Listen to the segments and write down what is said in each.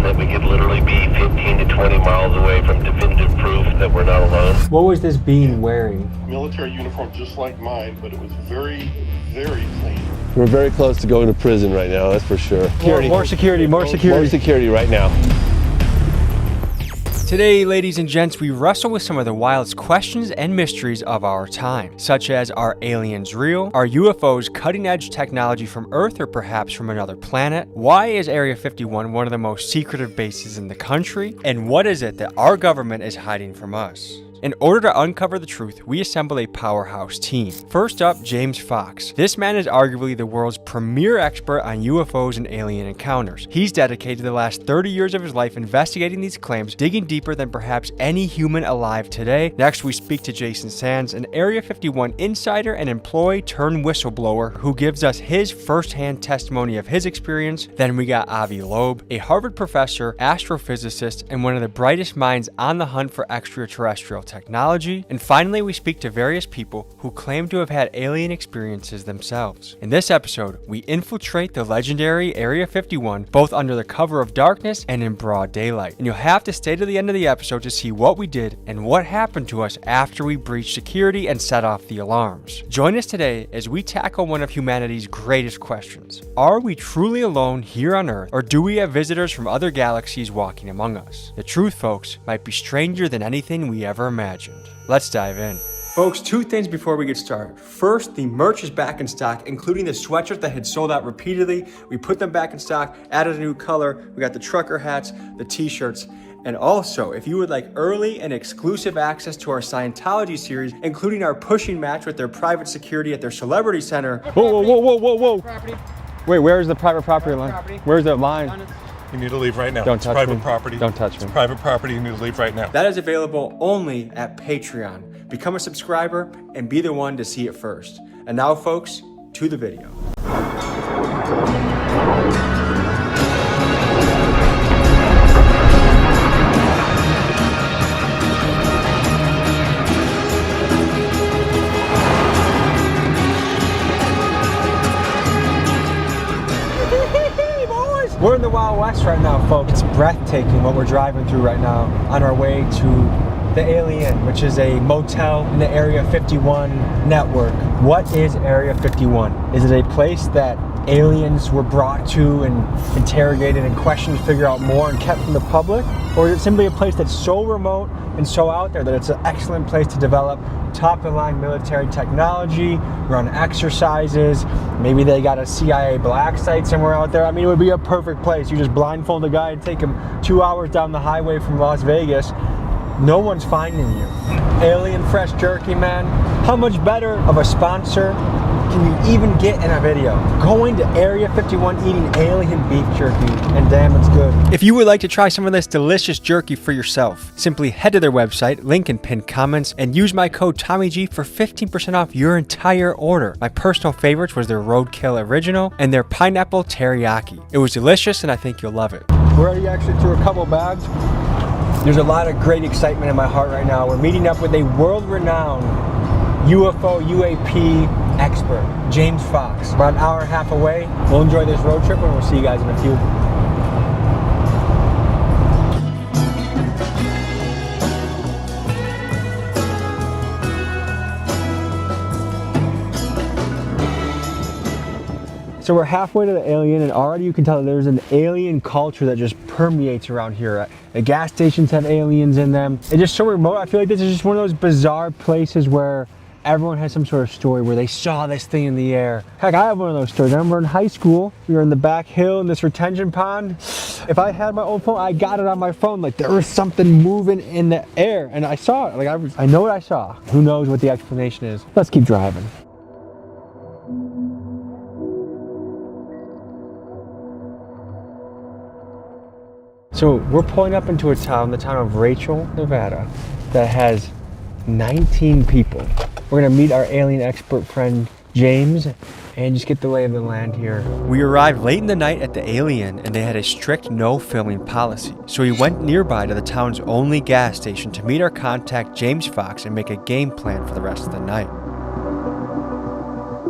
that we could literally be 15 to 20 miles away from definitive proof that we're not alone. What was this being wearing? Military uniform just like mine, but it was very, very clean. We're very close to going to prison right now, that's for sure. More security. More security right now. Today, ladies and gents, we wrestle with some of the wildest questions and mysteries of our time, such as, are aliens real? Are UFOs cutting-edge technology from Earth or perhaps from another planet? Why is Area 51 one of the most secretive bases in the country? And what is it that our government is hiding from us? In order to uncover the truth, we assemble a powerhouse team. First up, James Fox. This man is arguably the world's premier expert on UFOs and alien encounters. He's dedicated the last 30 years of his life investigating these claims, digging deeper than perhaps any human alive today. Next, we speak to Jason Sands, an Area 51 insider and employee turned whistleblower who gives us his first-hand testimony of his experience. Then we got Avi Loeb, a Harvard professor, astrophysicist, and one of the brightest minds on the hunt for extraterrestrial technology. And finally, we speak to various people who claim to have had alien experiences themselves. In this episode, we infiltrate the legendary Area 51, both under the cover of darkness and in broad daylight. And you'll have to stay to the end of the episode to see what we did and what happened to us after we breached security and set off the alarms. Join us today as we tackle one of humanity's greatest questions. Are we truly alone here on Earth, or do we have visitors from other galaxies walking among us? The truth, folks, might be stranger than anything we ever imagined. Let's dive in. Folks, two things before we get started. First, the merch is back in stock, including the sweatshirts that had sold out repeatedly. We put them back in stock, added a new color. We got the trucker hats, the t-shirts. And also, if you would like early and exclusive access to our Scientology series, including our pushing match with their private security at their celebrity center. Whoa. Wait, where's the private property line? Where's the line? You need to leave right now. Don't touch private me. property. Don't touch me. It's private property. You need to leave right now. That is available only at Patreon. Become a subscriber and be the one to see it first. And now, folks, to the video. We're in the Wild West right now, folks. It's breathtaking what we're driving through right now on our way to the Alien, which is a motel in the Area 51 network. What is Area 51? Is it a place that aliens were brought to and interrogated and questioned to figure out more and kept from the public? Or is it simply a place that's so remote and so out there that it's an excellent place to develop top-of-the-line military technology, run exercises, maybe they got a CIA black site somewhere out there? I mean, it would be a perfect place. You just blindfold a guy and take him 2 hours down the highway from Las Vegas. No one's finding you. Alien Fresh Jerky, man. How much better of a sponsor can you even get in a video? Going to Area 51 eating alien beef jerky, and damn, it's good. If you would like to try some of this delicious jerky for yourself, simply head to their website, link in pinned comments, and use my code TommyG for 15% off your entire order. My personal favorites was their Roadkill Original and their Pineapple Teriyaki. It was delicious, and I think you'll love it. We're already actually through a couple bags. There's a lot of great excitement in my heart right now. We're meeting up with a world-renowned UFO UAP expert, James Fox. About an hour and a half away. We'll enjoy this road trip and we'll see you guys in a few. So we're halfway to the Alien, and already you can tell that there's an alien culture that just permeates around here. The gas stations have aliens in them. It's just so remote. I feel like this is just one of those bizarre places where everyone has some sort of story where they saw this thing in the air. Heck, I have one of those stories. I remember in high school, we were in the back hill in this retention pond. If I had my own phone, I got it on my phone. Like, there was something moving in the air, and I saw it. Like, I know what I saw. Who knows what the explanation is? Let's keep driving. So we're pulling up into a town, the town of Rachel, Nevada, that has 19 people. We're gonna meet our alien expert friend, James, and just get the lay of the land here. We arrived late in the night at the Alien, and they had a strict no filming policy. So we went nearby to the town's only gas station to meet our contact, James Fox, and make a game plan for the rest of the night.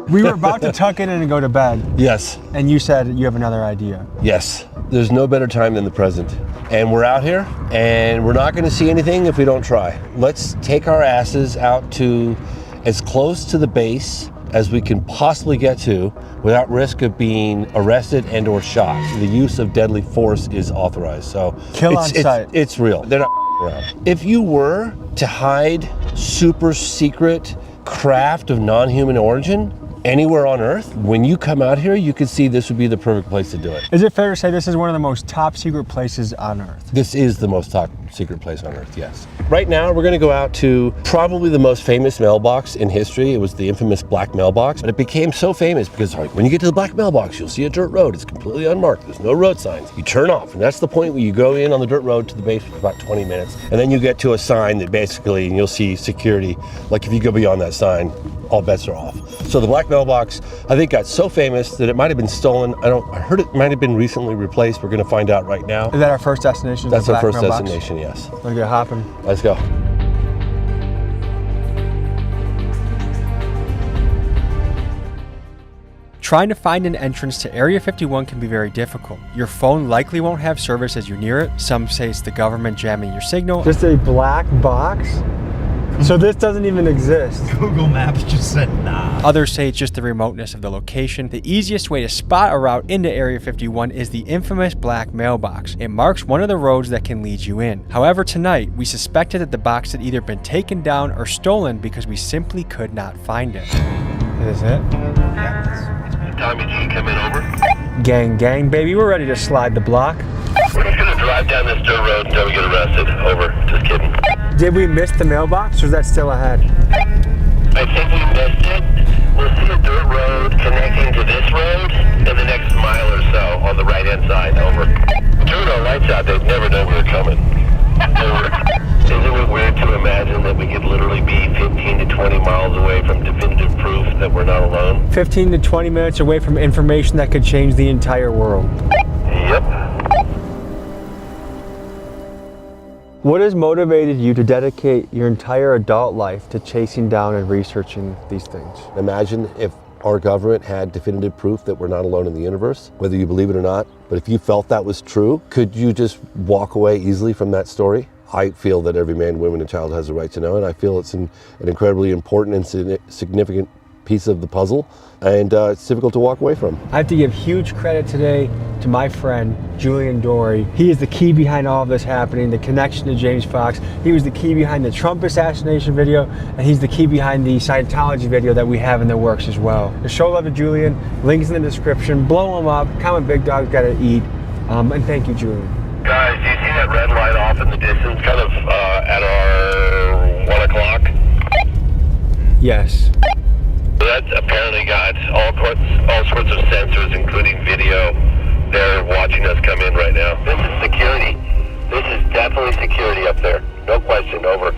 We were about to tuck in and go to bed, Yes, and you said you have another idea. yes. There's no better time than the present. And we're out here, and we're not gonna see anything if we don't try. Let's take our asses out to as close to the base as we can possibly get to without risk of being arrested and or shot. The use of deadly force is authorized, so Kill on sight. It's real. They're not around. If you were to hide super secret craft of non-human origin anywhere on Earth, when you come out here, you can see this would be the perfect place to do it. Is it fair to say this is one of the most top secret places on Earth? This is the most top secret place on Earth, yes. Right now, we're gonna go out to probably the most famous mailbox in history. It was the infamous black mailbox, but it became so famous because when you get to the black mailbox, you'll see a dirt road. It's completely unmarked. There's no road signs. You turn off, and that's the point where you go in on the dirt road to the base for about 20 minutes, and then you get to a sign that basically, and you'll see security. Like if you go beyond that sign, all bets are off. So the black mailbox, I think, got so famous that it might have been stolen. I heard it might have been recently replaced. We're gonna find out right now. Is that our first destination? That's the our Black first Mailbox? destination, yes. Let's get hopping. Let's go. Trying to find an entrance to Area 51 can be very difficult. Your phone likely won't have service as you near it. Some say it's the government jamming your signal. Just a black box? So this doesn't even exist. Google Maps just said nah. Others say it's just the remoteness of the location. The easiest way to spot a route into Area 51 is the infamous black mailbox. It marks one of the roads that can lead you in. However, tonight, we suspected that the box had either been taken down or stolen because we simply could not find it. Is it? Tommy G, come in over. Gang, gang, baby, we're ready to slide the block. We're just gonna drive down this dirt road until we get arrested. Over. Just kidding. Did we miss the mailbox or is that still ahead? I think we missed it. We'll see a dirt road connecting to this road in the next mile or so on the right-hand side. Over. Turn our lights out. They'd never know we were coming. Over. Isn't it weird to imagine that we could literally be 15 to 20 miles away from definitive proof that we're not alone? 15 to 20 minutes away from information that could change the entire world. Yep. What has motivated you to dedicate your entire adult life to chasing down and researching these things? Imagine if our government had definitive proof that we're not alone in the universe, whether you believe it or not. But if you felt that was true, could you just walk away easily from that story? I feel that every man, woman, and child has a right to know, and I feel it's an incredibly important and significant piece of the puzzle, and it's difficult to walk away from. I have to give huge credit today to my friend, Julian Dory. He is the key behind all of this happening, the connection to James Fox. He was the key behind the Trump assassination video, and he's the key behind the Scientology video that we have in the works as well. To show love to Julian, links in the description, blow him up, comment Big Dog's Gotta Eat, and thank you, Julian. Guys, do you see that red light off in the distance, kind of at our 1 o'clock? Yes. That's apparently got all sorts of sensors, including video. They're watching us come in right now. This is security. This is definitely security up there. No question. Over.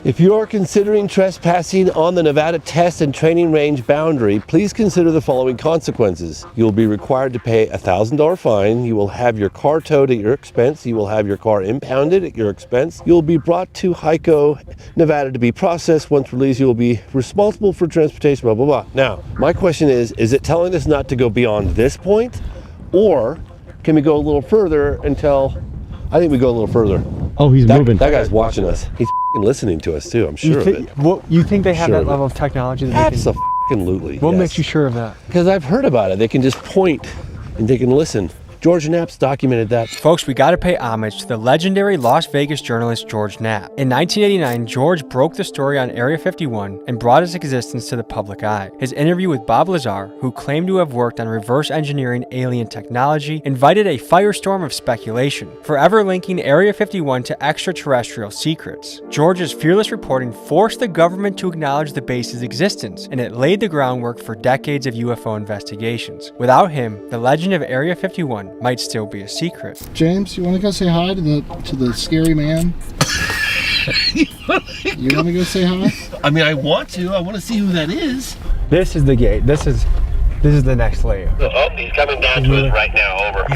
If you are considering trespassing on the Nevada Test and Training Range boundary, please consider the following consequences. You will be required to pay a $1,000 fine. You will have your car towed at your expense. You will have your car impounded at your expense. You will be brought to HICO, Nevada to be processed. Once released, you will be responsible for transportation, blah, blah, blah. Now, my question is it telling us not to go beyond this point? Or can we go a little further until, I think we go a little further. Oh, he's moving. That guy's watching us. He's listening to us too, I'm sure of it. You think they have Sure that of it. level of technology? That they can, Absolutely. what yes. makes you sure of that? Because I've heard about it. They can just point and they can listen. George Knapp's documented that. Folks, we gotta pay homage to the legendary Las Vegas journalist George Knapp. In 1989, George broke the story on Area 51 and brought its existence to the public eye. His interview with Bob Lazar, who claimed to have worked on reverse engineering alien technology, invited a firestorm of speculation, forever linking Area 51 to extraterrestrial secrets. George's fearless reporting forced the government to acknowledge the base's existence, and it laid the groundwork for decades of UFO investigations. Without him, the legend of Area 51 might still be a secret. James, you want to go say hi to the scary man? You want to go say hi? I mean, I want to see who that is. This is the gate. This is the next layer. Oh, he's coming down to us right now. Over.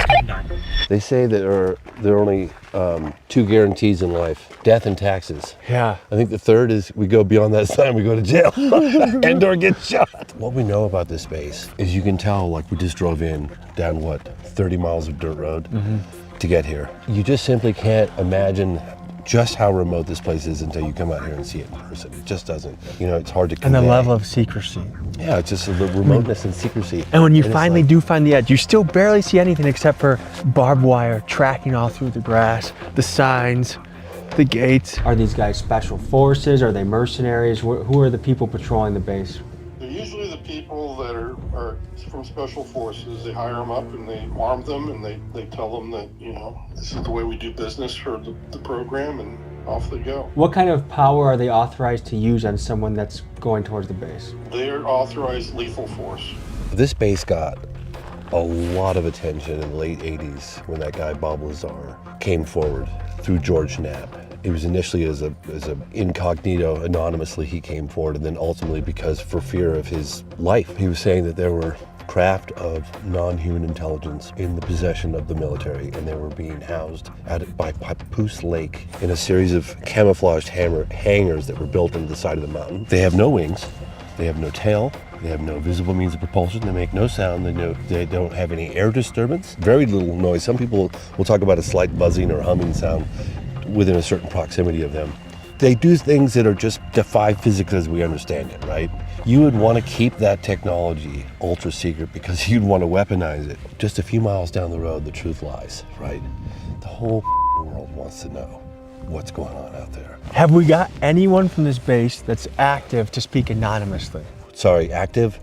They say that there are only 2 guarantees in life: death and taxes. Yeah. I think the third is we go beyond that sign, we go to jail and or get shot. What we know about this base is you can tell, like we just drove in down 30 miles of dirt road to get here. You just simply can't imagine just how remote this place is until you come out here and see it in person. It just doesn't. You know, it's hard to convey. And the level of secrecy. Yeah, it's just the remoteness and secrecy. And when you it's finally like- do find the edge, you still barely see anything except for barbed wire tracking all through the grass, the signs, the gates. Are these guys special forces? Are they mercenaries? Who are the people patrolling the base? They're usually the people that are from special forces. They hire them up and they arm them and they tell them that, you know, this is the way we do business for the program, and off they go. What kind of power are they authorized to use on someone that's going towards the base? They are authorized lethal force. This base got a lot of attention in the late 80s when that guy Bob Lazar came forward through George Knapp. It was initially as a incognito, anonymously he came forward, and then ultimately because for fear of his life. He was saying that there were craft of non-human intelligence in the possession of the military, and they were being housed by Papoose Lake in a series of camouflaged hangars that were built into the side of the mountain. They have no wings, they have no tail, they have no visible means of propulsion, they make no sound, they don't have any air disturbance, very little noise. Some people will talk about a slight buzzing or humming sound within a certain proximity of them. They do things that are just defy physics as we understand it, right? You would want to keep that technology ultra secret because you'd want to weaponize it. Just a few miles down the road, the truth lies, right? The whole world wants to know what's going on out there. Have we got anyone from this base that's active to speak anonymously? Sorry, active?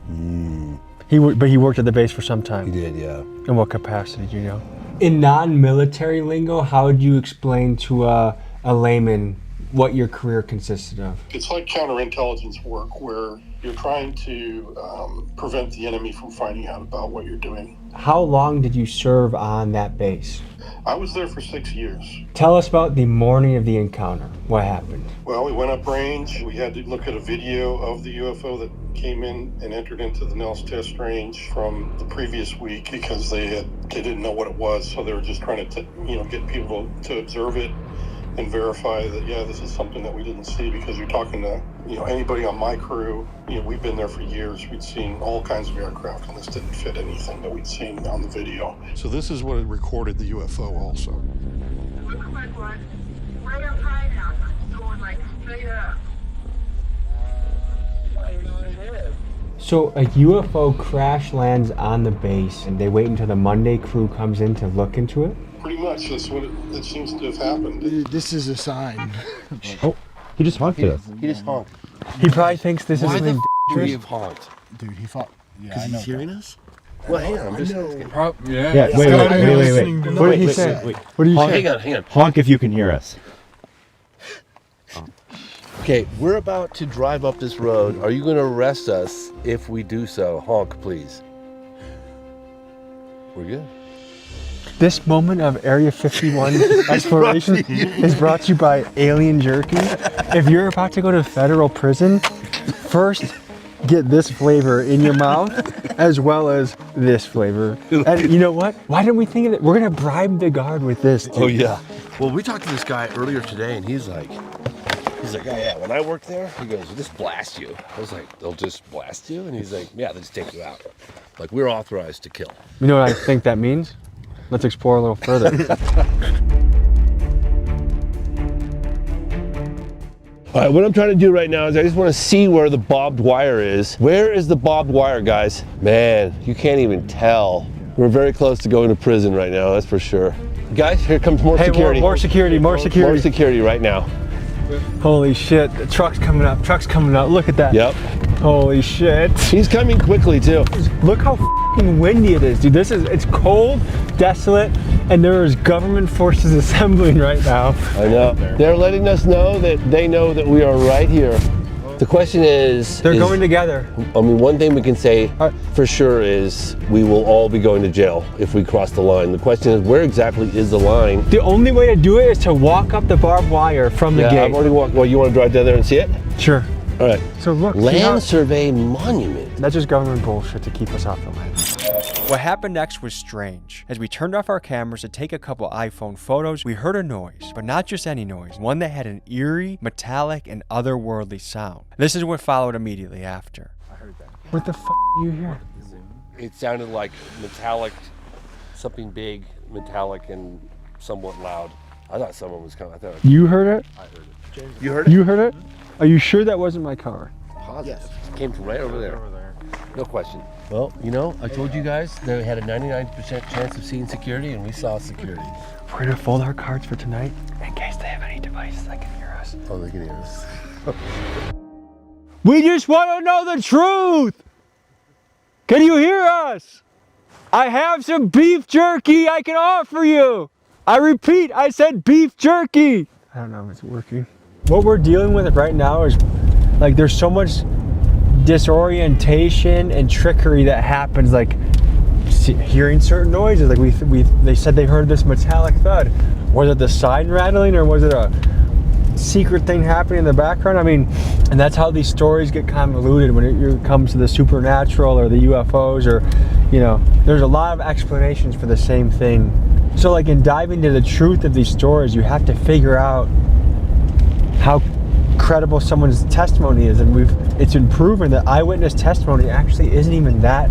But he worked at the base for some time. He did, yeah. In what capacity, do you know? In non-military lingo, how would you explain to a layman what your career consisted of? It's like counterintelligence work where you're trying to prevent the enemy from finding out about what you're doing. How long did you serve on that base? I was there for 6 years. Tell us about the morning of the encounter. What happened? Well, we went up range. We had to look at a video of the UFO that came in and entered into the Nels test range from the previous week because they didn't know what it was, so they were just trying to get people to observe it and verify that, yeah, this is something that we didn't see, because you're talking to, anybody on my crew, we've been there for years. We'd seen all kinds of aircraft, and this didn't fit anything that we'd seen on the video. So this is what had recorded the UFO also. Looks like one. Right up high now. Going like straight up. So a UFO crash lands on the base and they wait until the Monday crew comes in to look into it? Pretty much, that's what it seems to have happened. This is a sign. Oh, he just honked at us. He just honked. He probably thinks this is Why the something would he have honked? Dude, he fought. Yeah, Because I know. he's hearing us? Well, hang on, I'm just... Yeah, wait. What did he say? What did you say? Hang on. Honk if you can hear us. Okay, we're about to drive up this road. Are you going to arrest us if we do so? Honk, please. We're good. This moment of Area 51 exploration is brought to you by Alien Jerky. If you're about to go to federal prison, first get this flavor in your mouth as well as this flavor. And you know what? Why didn't we think of it? We're gonna bribe the guard with this, dude. Oh, yeah. Well, we talked to this guy earlier today, and he's like, yeah, when I worked there, he goes, they'll just blast you. I was like, they'll just blast you? And he's like, yeah, they'll just take you out. Like, we're authorized to kill. You know what I think that means? Let's explore a little further. All right, what I'm trying to do right now is I just want to see where the barbed wire is. Where is the barbed wire, guys? Man, you can't even tell. We're very close to going to prison right now, that's for sure. Guys, here comes more security. More security, more security. More security right now. Holy shit, the truck's coming up, look at that. Yep. Holy shit. He's coming quickly too. Look how fucking windy it is, dude. It's cold, desolate, and there's government forces assembling right now. I know. They're letting us know that they know that we are right here. The question is... They're going together. I mean, one thing we can say for sure is we will all be going to jail if we cross the line. The question is, where exactly is the line? The only way to do it is to walk up the barbed wire from the gate. I've already walked. Well, you want to drive down there and see it? Sure. All right. So look, Land Survey Monument. that's just government bullshit to keep us off the land. What happened next was strange. As we turned off our cameras to take a couple iPhone photos, we heard a noise, but not just any noise, one that had an eerie, metallic, and otherworldly sound. This is what followed immediately after. What the f*** are you hearing? It sounded like metallic, something big, metallic, and somewhat loud. I thought someone was coming. You heard it? I heard it. You heard it? You heard it? Are you sure that wasn't my car? Positive. Yes. Came from right over there. No question. Well, you know, I told you guys they had a 99% chance of seeing security, and we saw security. We're gonna fold our cards for tonight in case they have any devices that can hear us. Oh, they can hear us. We just want to know the truth! Can you hear us? I have some beef jerky I can offer you! I repeat, I said beef jerky! I don't know if it's working. What we're dealing with right now is, like, there's so much disorientation and trickery that happens, like hearing certain noises. Like they said they heard this metallic thud. Was it the sign rattling, or was it a secret thing happening in the background? I mean, and that's how these stories get convoluted when it comes to the supernatural or the UFOs, or, you know, there's a lot of explanations for the same thing. So, like, in diving into the truth of these stories, you have to figure out how credible someone's testimony is, and it's been proven that eyewitness testimony actually isn't even that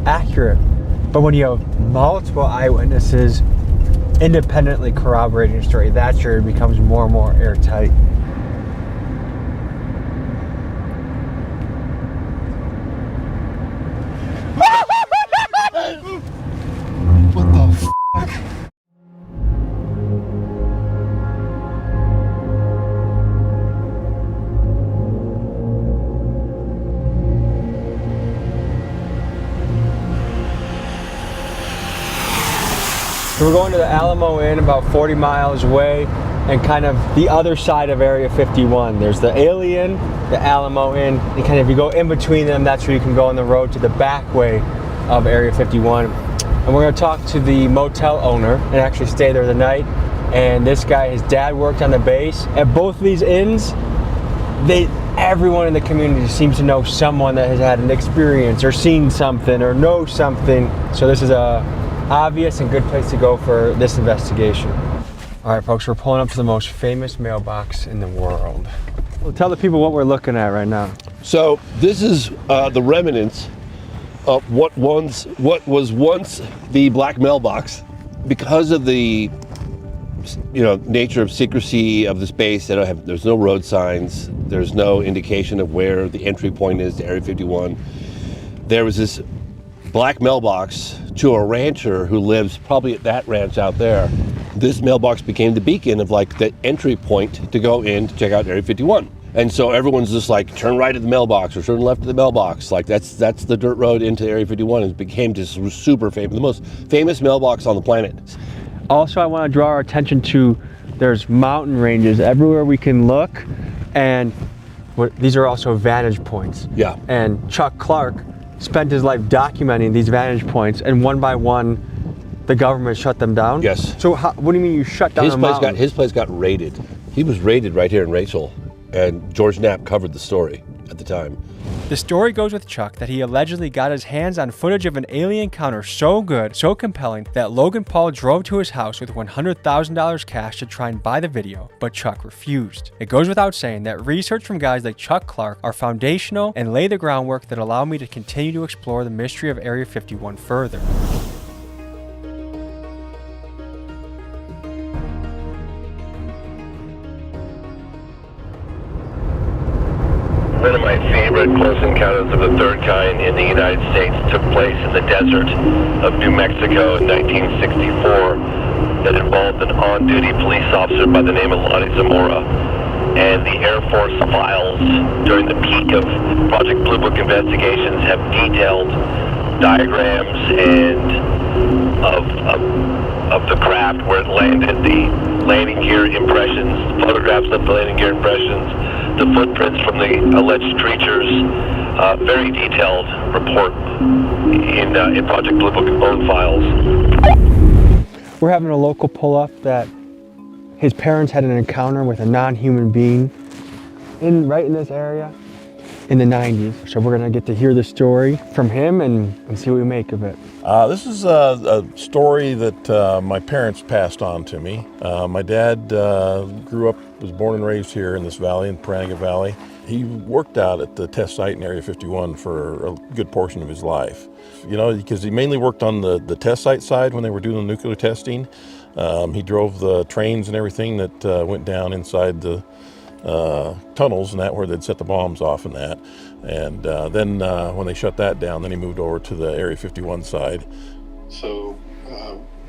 accurate. But when you have multiple eyewitnesses independently corroborating your story, that's where it becomes more and more airtight. What the f***? So we're going to the Alamo Inn, about 40 miles away, and kind of the other side of Area 51. There's the Alien, the Alamo Inn, and kind of, if you go in between them, that's where you can go on the road to the back way of Area 51. And we're going to talk to the motel owner and actually stay there the night. And this guy, his dad worked on the base. At both of these inns, everyone in the community seems to know someone that has had an experience or seen something or knows something. So this is a obvious and good place to go for this investigation. All right, folks, we're pulling up to the most famous mailbox in the world. Well, tell the people what we're looking at right now. So this is the remnants of what was once the black mailbox. Because of the nature of secrecy of the space, there's no road signs, there's no indication of where the entry point is to Area 51. There was this black mailbox to a rancher who lives probably at that ranch out there. This mailbox became the beacon of, like, the entry point to go in to check out Area 51. And so everyone's just like, turn right at the mailbox or turn left at the mailbox. Like, that's the dirt road into Area 51. It became just super famous, the most famous mailbox on the planet. Also, I want to draw our attention to, there's mountain ranges everywhere we can look, and these are also vantage points. Yeah. And Chuck Clark spent his life documenting these vantage points, and one by one, the government shut them down. Yes. So what do you mean you shut down a mountain? His place got raided. He was raided right here in Rachel, and George Knapp covered the story at the time. The story goes with Chuck that he allegedly got his hands on footage of an alien encounter so good, so compelling, that Logan Paul drove to his house with $100,000 cash to try and buy the video, but Chuck refused. It goes without saying that research from guys like Chuck Clark are foundational and lay the groundwork that allow me to continue to explore the mystery of Area 51 further. One of my favorite close encounters of the third kind in the United States took place in the desert of New Mexico in 1964 that involved an on-duty police officer by the name of Lonnie Zamora. And the Air Force files during the peak of Project Blue Book investigations have detailed diagrams and of the craft where it landed, the landing gear impressions, photographs of the landing gear impressions, the footprints from the alleged creatures, very detailed report in Project Blue Book own files. We're having a local pull up that his parents had an encounter with a non-human being right in this area in the 90s. So we're gonna get to hear the story from him and see what we make of it. This is a story that my parents passed on to me. My dad was born and raised here in this valley, in Pahranaga Valley. He worked out at the test site in Area 51 for a good portion of his life. You know, because he mainly worked on the test site side when they were doing the nuclear testing. He drove the trains and everything that went down inside the tunnels and that where they'd set the bombs off and that. And then when they shut that down, then he moved over to the Area 51 side. So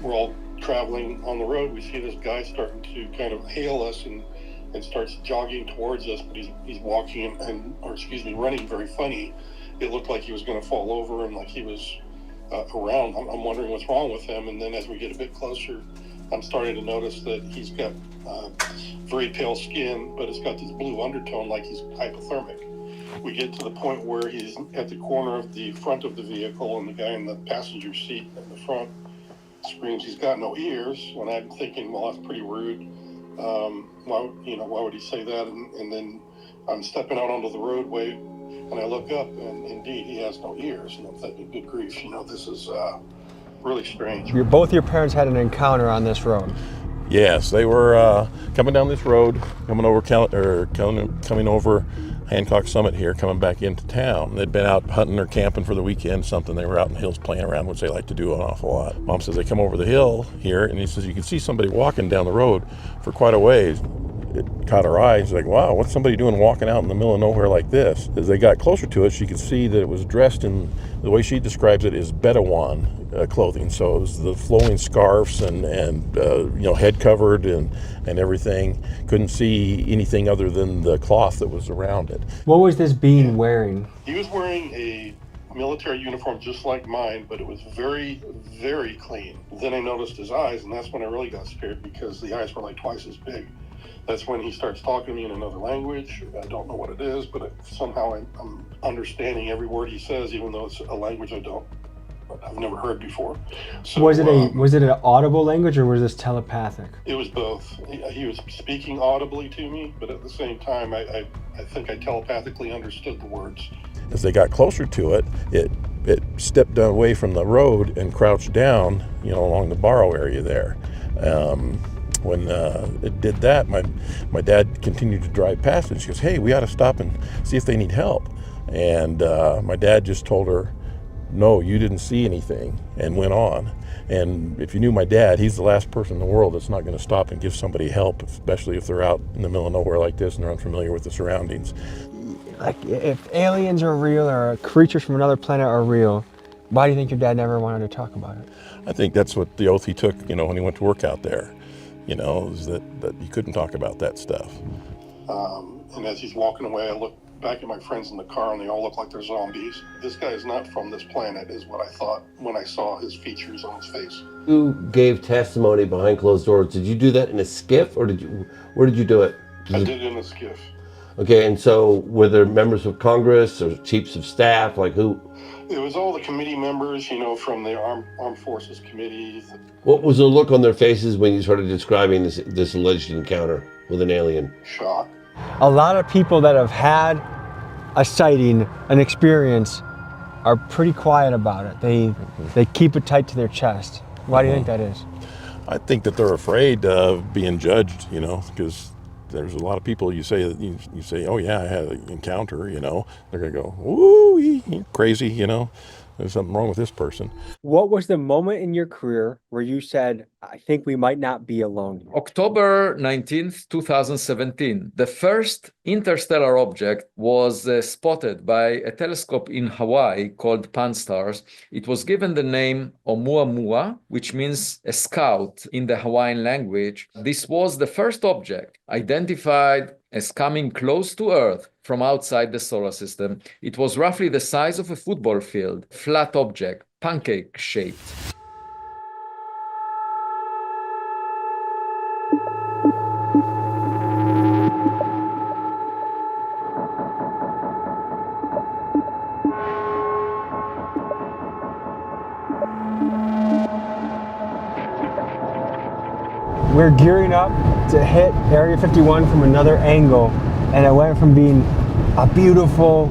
we're all traveling on the road. We see this guy starting to kind of hail us and starts jogging towards us, but he's walking running very funny. It looked like he was going to fall over and like he was around. I'm wondering what's wrong with him. And then as we get a bit closer, I'm starting to notice that he's got very pale skin, but it's got this blue undertone like he's hypothermic. We get to the point where he's at the corner of the front of the vehicle, and the guy in the passenger seat in the front screams he's got no ears. And I'm thinking, well, that's pretty rude. Why would he say that? And then I'm stepping out onto the roadway, and I look up, and indeed, he has no ears. And I'm thinking, good grief, this is really strange. Both your parents had an encounter on this road. Yes, they were coming down this road, coming over Hancock Summit here, coming back into town. They'd been out hunting or camping for the weekend, something. They were out in the hills playing around, which they like to do an awful lot. Mom says they come over the hill here, and he says you can see somebody walking down the road for quite a ways. It caught her eye. She's like, wow, what's somebody doing walking out in the middle of nowhere like this? As they got closer to it, she could see that it was dressed in, the way she describes it, is Bedouin clothing. So it was the flowing scarves and head covered and everything. Couldn't see anything other than the cloth that was around it. What was this being wearing? He was wearing a military uniform just like mine, but it was very, very clean. Then I noticed his eyes, and that's when I really got scared because the eyes were like twice as big. That's when he starts talking to me in another language. I don't know what it is, but somehow I'm understanding every word he says, even though it's a language I've never heard before. So, was it an audible language, or was this telepathic? It was both. He was speaking audibly to me, but at the same time, I think I telepathically understood the words. As they got closer to it, it stepped away from the road and crouched down, along the borrow area there. When it did that, my dad continued to drive past it. She goes, hey, we ought to stop and see if they need help. And my dad just told her, no, you didn't see anything, and went on. And if you knew my dad, he's the last person in the world that's not going to stop and give somebody help, especially if they're out in the middle of nowhere like this and they're unfamiliar with the surroundings. Like, if aliens are real or creatures from another planet are real, why do you think your dad never wanted to talk about it? I think that's what the oath he took, when he went to work out there. Is that you couldn't talk about that stuff. And as he's walking away, I look back at my friends in the car, and they all look like they're zombies. This guy is not from this planet, is what I thought when I saw his features on his face. You gave testimony behind closed doors. Did you do that in a skiff, or where did you do it? I did it in a skiff. Okay, and so were there members of Congress or chiefs of staff, like who? It was all the committee members, from the Armed Forces Committee. What was the look on their faces when you started describing this alleged encounter with an alien? Shock. A lot of people that have had a sighting, an experience, are pretty quiet about it. They keep it tight to their chest. Why do you think that is? I think that they're afraid of being judged, because there's a lot of people you say, oh yeah, I had an encounter, they're gonna go, ooh, you're crazy, there's something wrong with this person. What was the moment in your career where you said, I think we might not be alone here? October 19th, 2017. The first interstellar object was spotted by a telescope in Hawaii called Pan-STARRS. It was given the name Oumuamua, which means a scout in the Hawaiian language. This was the first object identified as coming close to Earth from outside the solar system. It was roughly the size of a football field, flat object, pancake-shaped. We're gearing up to hit Area 51 from another angle, and it went from being a beautiful,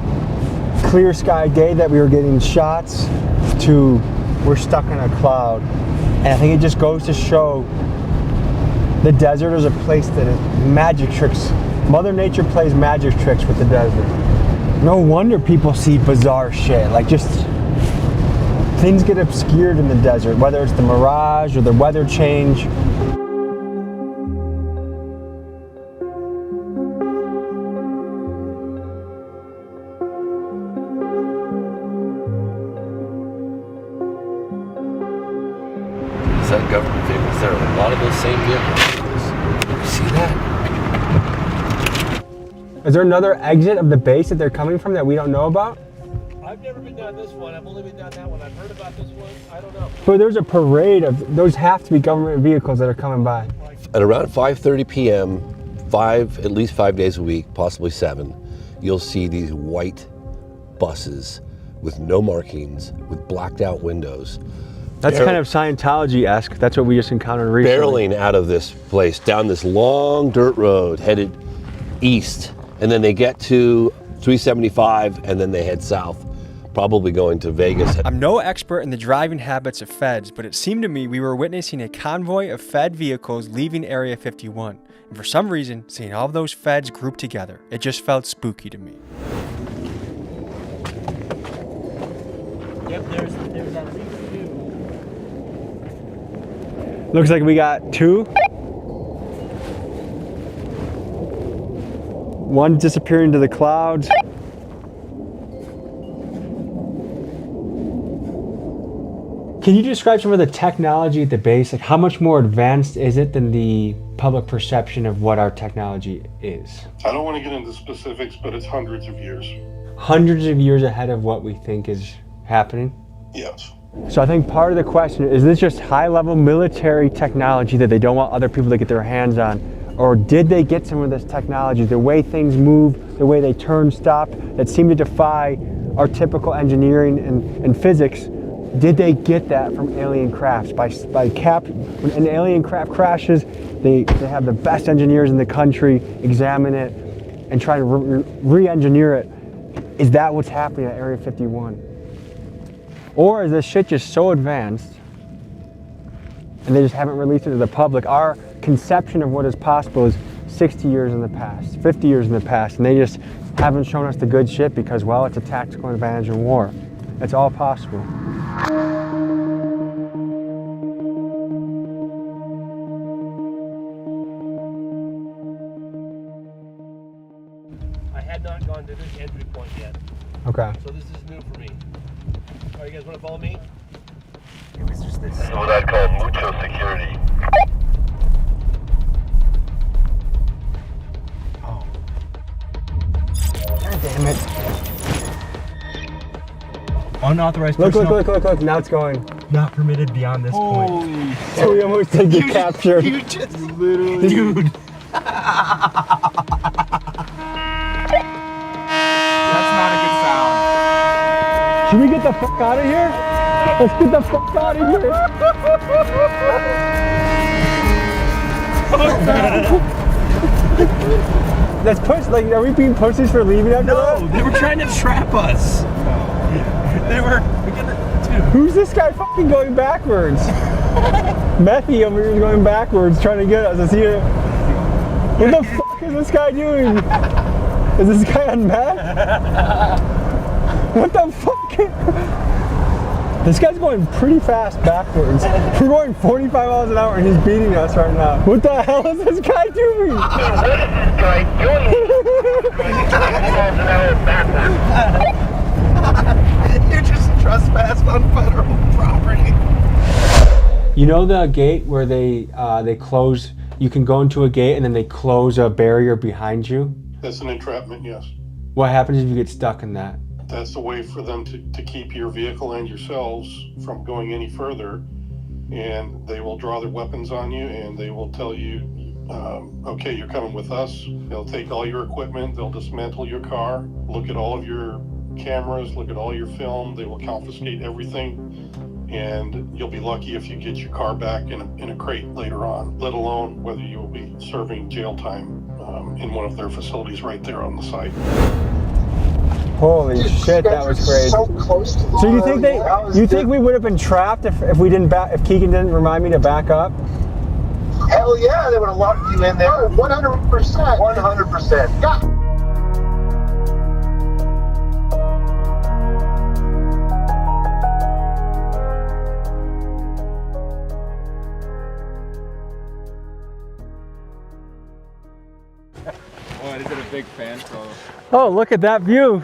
clear sky day that we were getting shots to we're stuck in a cloud. And I think it just goes to show the desert is a place that is magic tricks. Mother Nature plays magic tricks with the desert. No wonder people see bizarre shit. Like, just things get obscured in the desert, whether it's the mirage or the weather change. Is that government vehicles there? A lot of those same vehicles. See that? Is there another exit of the base that they're coming from that we don't know about? I've never been down this one. I've only been down that one. I've heard about this one. I don't know. But there's a parade of, those have to be government vehicles that are coming by. At around 5:30 p.m., at least 5 days a week, possibly 7, you'll see these white buses with no markings, with blacked out windows. That's kind of Scientology-esque. That's what we just encountered recently. Barreling out of this place, down this long dirt road, headed east. And then they get to 375, and then they head south, probably going to Vegas. I'm no expert in the driving habits of feds, but it seemed to me we were witnessing a convoy of Fed vehicles leaving Area 51. And for some reason, seeing all of those feds grouped together, it just felt spooky to me. Yep, there's at least 2. Looks like we got 2. One disappearing into the clouds. Can you describe some of the technology at the base? Like, how much more advanced is it than the public perception of what our technology is? I don't want to get into specifics, but it's hundreds of years. Hundreds of years ahead of what we think is happening? Yes. So I think part of the question is this just high-level military technology that they don't want other people to get their hands on? Or did they get some of this technology, the way things move, the way they turn, stop, that seem to defy our typical engineering and physics? Did they get that from alien crafts? When an alien craft crashes, they have the best engineers in the country examine it and try to re-engineer it. Is that what's happening at Area 51? Or is this shit just so advanced and they just haven't released it to the public? Our conception of what is possible is 60 years in the past, 50 years in the past, and they just haven't shown us the good shit because, well, it's a tactical advantage in war. It's all possible. I had not gone to this entry point yet, Okay. so this is new for me. All right, you guys want to follow me? This is what I'd call mucho security. God damn it. Unauthorized Look, personnel look. Now it's going. not permitted beyond this point. So we almost did get captured. You just literally... Dude. That's not a good sound. Should we get the fuck out of here? Let's get the fuck out of here. That's push. Like, are we being pussies for leaving after that? No, they were trying to trap us. They were... Dude. Who's this guy fucking going backwards? Methy over here is going backwards trying to get us. Is he a... What the fuck is this guy doing? Is this guy on meth? What the fuck? This guy's going pretty fast backwards. We're going 45 miles an hour and he's beating us right now. What the hell is this guy doing? What is this guy doing? 45 miles an hour backwards. You just trespassed on federal property. You know the gate where they close, you can go into a gate and then they close a barrier behind you? That's an entrapment, yes. What happens if you get stuck in that? That's a way for them to keep your vehicle and yourselves from going any further. And they will draw their weapons on you and they will tell you, okay, you're coming with us. They'll take all your equipment, they'll dismantle your car, look at all of your cameras, look at all your film, they will confiscate everything. And you'll be lucky if you get your car back in a crate later on, let alone whether you will be serving jail time in one of their facilities right there on the site. Holy shit, that was crazy. So close to the So you think you think we would have been trapped if we didn't if Keegan didn't remind me to back up? Hell yeah, they would have locked you in there. 100%. 100%. Yeah. Oh, look at that view.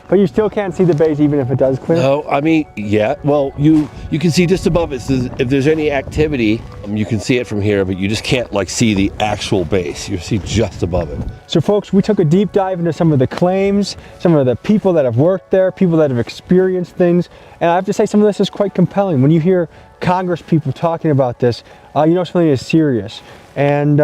But you still can't see the base even if it does clear? No, I mean, yeah. Well, you can see just above it. So if there's any activity, you can see it from here, but you just can't like see the actual base. You see just above it. So folks, we took a deep dive into some of the claims, some of the people that have worked there, people that have experienced things. And I have to say some of this is quite compelling. When you hear Congress people talking about this, you know something is serious. And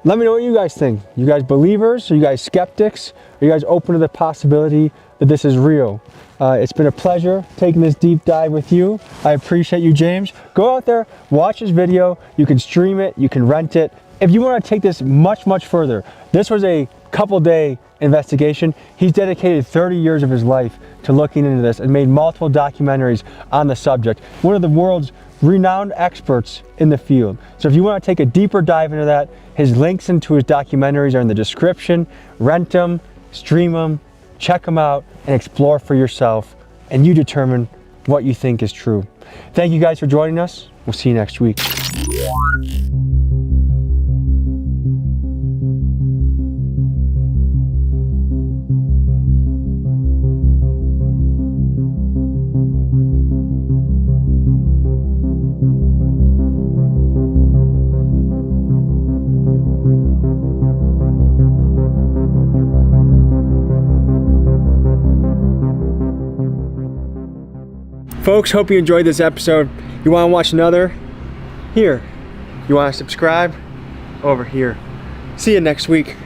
let me know what you guys think. You guys believers? Are you guys skeptics? Are you guys open to the possibility that this is real? It's been a pleasure taking this deep dive with you. I appreciate you, James. Go out there, watch this video. You can stream it, you can rent it. If you want to take this much, much further, this was a couple-day investigation. He's dedicated 30 years of his life to looking into this and made multiple documentaries on the subject. One of the world's renowned experts in the field. So if you want to take a deeper dive into that, his links into his documentaries are in the description. Rent them, stream them, check them out, and explore for yourself, and you determine what you think is true. Thank you guys for joining us. We'll see you next week. Folks, hope you enjoyed this episode. You want to watch another? Here. You want to subscribe? Over here. See you next week.